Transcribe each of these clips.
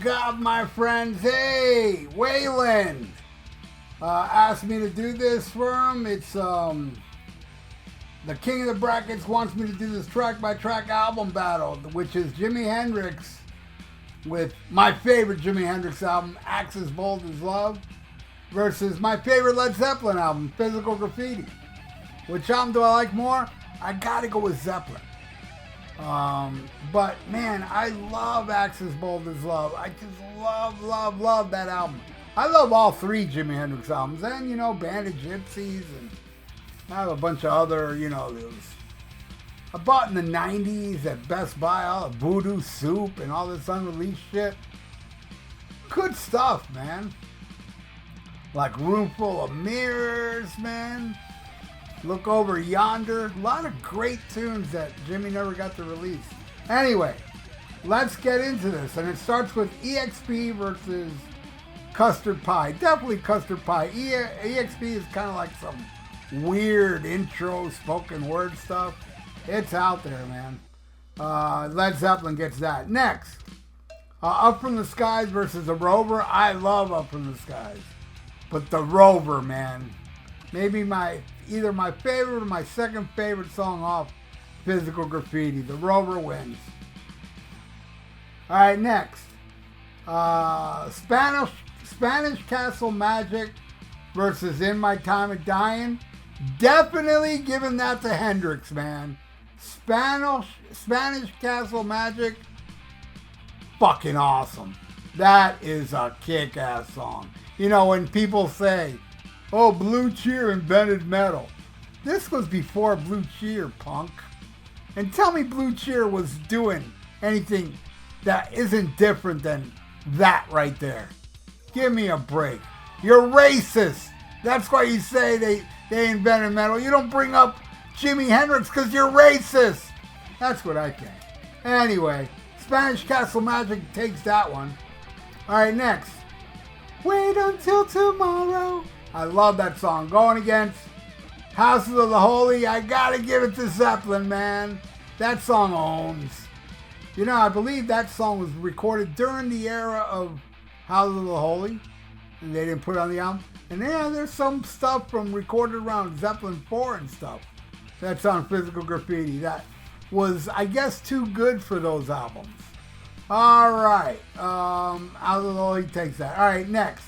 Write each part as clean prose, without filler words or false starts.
God, my friends? Hey, Waylon asked me to do this for him. It's the King of the Brackets wants me to do this track by track album battle, which is Jimi Hendrix with my favorite Jimi Hendrix album, Axis Bold as Love, versus my favorite Led Zeppelin album, Physical Graffiti. Which album do I like more? I gotta go with Zeppelin. But man, I love Axis Bold as Love. I just love that album. I love all three Jimi Hendrix albums, and you know, Band of Gypsies, and I have a bunch of other, you know, those I bought in the 90s at Best Buy, all the Voodoo Soup and all this unreleased shit. Good stuff, man. Like Room Full of Mirrors, man. Look Over Yonder. A lot of great tunes that Jimmy never got to release. Anyway, let's get into this. And it starts with EXP versus Custard Pie. Definitely Custard Pie. EXP is kind of like some weird intro spoken word stuff. It's out there, man. Led Zeppelin gets that. Next, Up From the Skies versus The Rover. I love Up From the Skies. But The Rover, man. Maybe either my favorite or my second favorite song off Physical Graffiti. The Rover wins. Alright, next. Spanish Castle Magic versus In My Time of Dying. Definitely giving that to Hendrix, man. Spanish Castle Magic. Fucking awesome. That is a kick-ass song. You know, when people say, oh, Blue Cheer invented metal. This was before Blue Cheer, punk. And tell me Blue Cheer was doing anything that isn't different than that right there. Give me a break. You're racist. That's why you say they invented metal. You don't bring up Jimi Hendrix because you're racist. That's what I think. Anyway, Spanish Castle Magic takes that one. All right, next. Wait Until Tomorrow. I love that song. Going against Houses of the Holy. I gotta give it to Zeppelin, man. That song owns. You know, I believe that song was recorded during the era of Houses of the Holy, and they didn't put it on the album. And yeah, there's some stuff from recorded around Zeppelin 4 and stuff that's on Physical Graffiti that was, I guess, too good for those albums. All right, Houses of the Holy takes that. All right, next.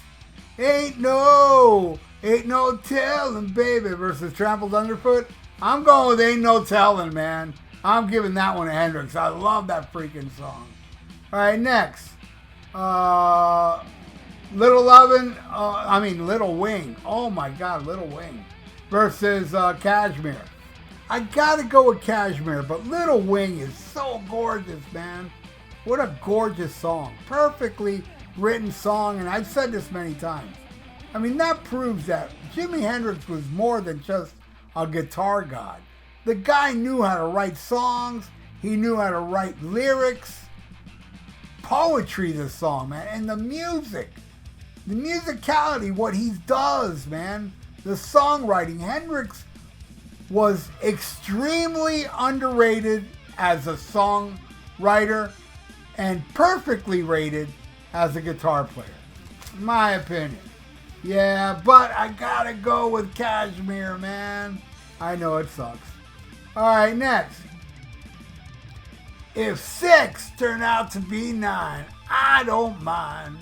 Ain't no Tellin', Baby versus Trampled Underfoot. I'm going with Ain't No Tellin', man. I'm giving that one to Hendrix. I love that freaking song. All right, next. Little Wing. Oh my God, Little Wing versus Kashmir. I gotta go with Kashmir, but Little Wing is so gorgeous, man. What a gorgeous song. Perfectly written song, and I've said this many times. I mean, that proves that Jimi Hendrix was more than just a guitar god. The guy knew how to write songs. He knew how to write lyrics. Poetry, this song, man. And the music. The musicality, what he does, man. The songwriting. Hendrix was extremely underrated as a songwriter and perfectly rated as a guitar player. In my opinion. Yeah, but I gotta go with Kashmir, man. I know it sucks. Alright, next. If 6 turned out to be 9, I don't mind.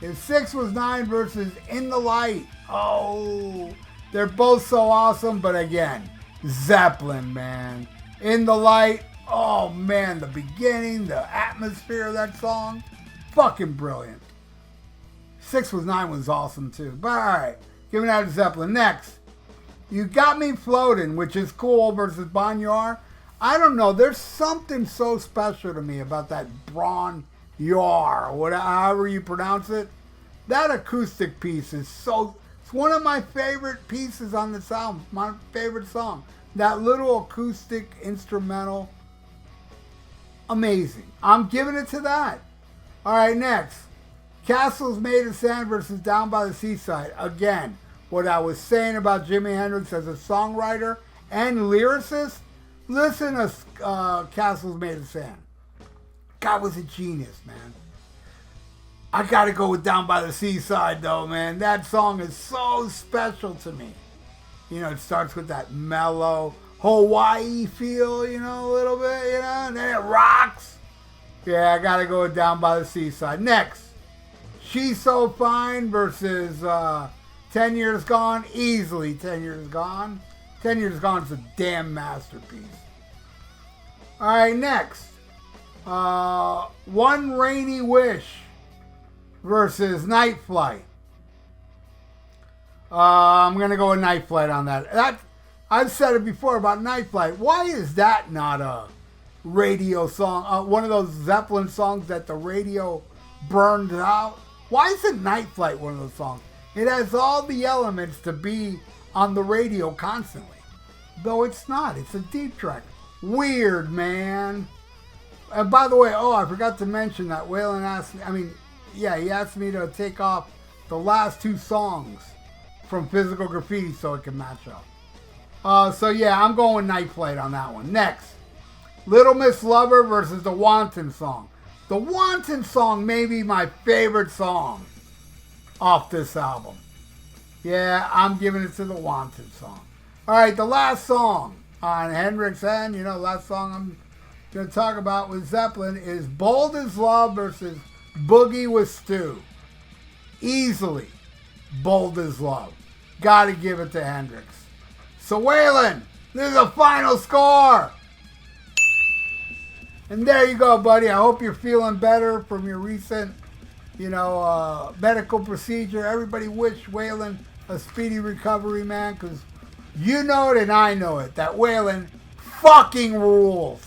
If 6 was 9 versus In the Light. Oh, they're both so awesome, but again, Zeppelin, man. In the Light. Oh, man, the beginning, the atmosphere of that song. Fucking brilliant. 6 was 9 was awesome, too. But alright, giving that to Zeppelin. Next. You Got Me Floating, which is cool, versus Bon-Yor. I don't know. There's something so special to me about that Bon-Yor, however you pronounce it. That acoustic piece is so... It's one of my favorite pieces on this album. My favorite song. That little acoustic instrumental. Amazing. I'm giving it to that. All right, next. Castles Made of Sand versus Down by the Seaside. Again, what I was saying about Jimi Hendrix as a songwriter and lyricist, listen to Castles Made of Sand. God was a genius, man. I gotta go with Down by the Seaside though, man. That song is so special to me. You know, it starts with that mellow Hawaii feel, you know, a little bit, you know, and then it rocks. Yeah, I gotta go with Down by the Seaside. Next, She's So Fine versus 10 Years Gone. Easily 10 Years Gone. 10 Years Gone is a damn masterpiece. Alright, next. One Rainy Wish versus Night Flight. I'm going to go with Night Flight on that. I've said it before about Night Flight. Why is that not a radio song? One of those Zeppelin songs that the radio burned out? Why isn't Night Flight one of those songs? It has all the elements to be on the radio constantly. Though it's not. It's a deep track. Weird, man. And by the way, I forgot to mention that Waylon asked me, he asked me to take off the last two songs from Physical Graffiti so it can match up. So yeah, I'm going with Night Flight on that one. Next, Little Miss Lover versus the Wanton song. The Wanton song may be my favorite song off this album. Yeah, I'm giving it to the Wanton song. Alright, the last song on Hendrix and, last song I'm going to talk about with Zeppelin is Bold as Love versus Boogie with Stu. Easily Bold as Love. Gotta give it to Hendrix. So Waylon, this is a final score. And there you go, buddy. I hope you're feeling better from your recent, medical procedure. Everybody wish Waylon a speedy recovery, man, because you know it and I know it, that Waylon fucking rules.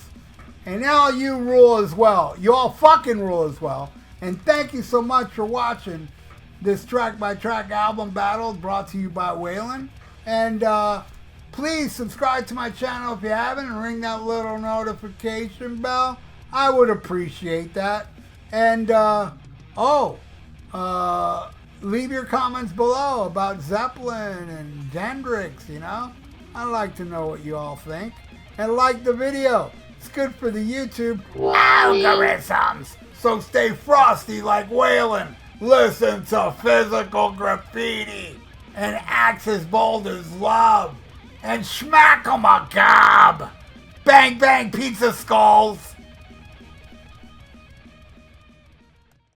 And now you rule as well. You all fucking rule as well. And thank you so much for watching this track-by-track album battle brought to you by Waylon. And please subscribe to my channel if you haven't and ring that little notification bell. I would appreciate that. And, leave your comments below about Zeppelin and Hendrix, I'd like to know what you all think. And like the video. It's good for the YouTube algorithms. So stay frosty like Waylon. Listen to Physical Graffiti and act as bold as love. And smack 'em a gob. Bang, bang, pizza skulls.